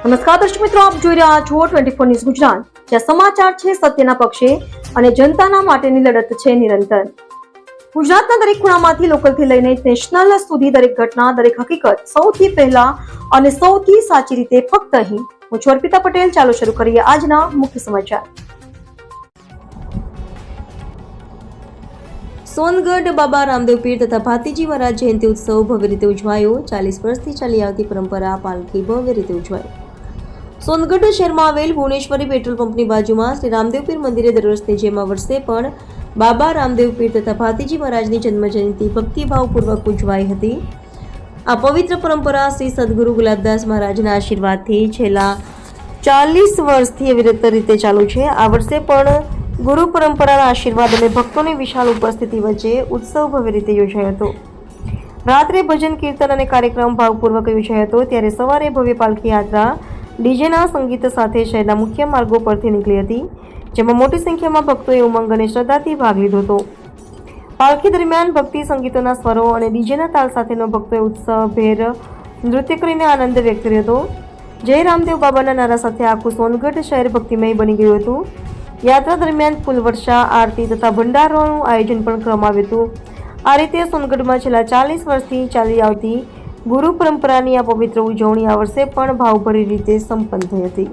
નમસ્કાર દર્શક મિત્રો, આપ જોઈ રહ્યા છો 24 ન્યૂઝ ગુજરાત, જ્યાં સમાચાર છે સત્યના પક્ષે અને જનતાના માટેની લડત છે નિરંતર. ગુજરાતના દરેક ખૂણામાંથી લોકલથી લઈને નેશનલ સુધી દરેક ઘટના, દરેક હકીકત સૌથી પહેલા અને સૌથી સાચી રીતે ફક્ત અહીં. હું છું અર્પિતા પટેલ. ચાલો શરૂ કરીએ આજના મુખ્ય સમાચાર. સોનગઢ બાબા રામદેવ પીર તથા ભાતીજી મહારાજ જયંતિ ઉત્સવ ભવ્ય રીતે ઉજવાયો. 40 વર્ષથી ચાલી આવતી પરંપરા પાલખી ભવ્ય રીતે ઉજવાઈ. સોનગઢ શહેરમાં આવેલ ભુવનેશ્વરી પેટ્રોલ પંપની બાજુમાં શ્રી રામદેવ પીર મંદિરે દર વર્ષની જેમ આ વર્ષે પણ બાબા રામદેવ પીર તથા ભાતીજી મહારાજની જન્મ જયંતિ ભક્તિભાવપૂર્વક ઉજવાઈ હતી. આ પવિત્ર પરંપરા શ્રી સદગુરુ ગુલાબદાસ મહારાજના આશીર્વાદથી છેલ્લા 40 વર્ષથી અવિરત રીતે ચાલુ છે. આ વર્ષે પણ ગુરુ પરંપરાના આશીર્વાદ અને ભક્તોની વિશાળ ઉપસ્થિતિ વચ્ચે ઉત્સવ ભવ્ય રીતે યોજાયો હતો. રાત્રે ભજન કીર્તન અને કાર્યક્રમ ભાવપૂર્વક યોજાયો હતો. ત્યારે સવારે ભવ્ય પાલખી યાત્રા ડીજેના સંગીત સાથે શહેરના મુખ્ય માર્ગો પરથી નીકળી હતી, જેમાં મોટી સંખ્યામાં ભક્તોએ ઉમંગ અને શ્રદ્ધાથી ભાગ લીધો હતો. પાલખી દરમિયાન ભક્તિ સંગીતોના સ્વરો અને ડીજેના તાલ સાથેનો ભક્તોએ ઉત્સવભેર નૃત્ય કરીને આનંદ વ્યક્ત કર્યો હતો. જય રામદેવ બાબાના નારા સાથે આખું સોનગઢ શહેર ભક્તિમય બની ગયું હતું. યાત્રા દરમિયાન ફૂલવર્ષા, આરતી તથા ભંડારોનું આયોજન પણ કરવામાં આવ્યું હતું. આ રીતે સોનગઢમાં છેલ્લા 40 વર્ષથી ચાલી આવતી ગુરુ પરંપરાની આ પવિત્ર ઉજવણી આ વર્ષે પણ ભાવભરી રીતે સંપન્ન થઈ હતી.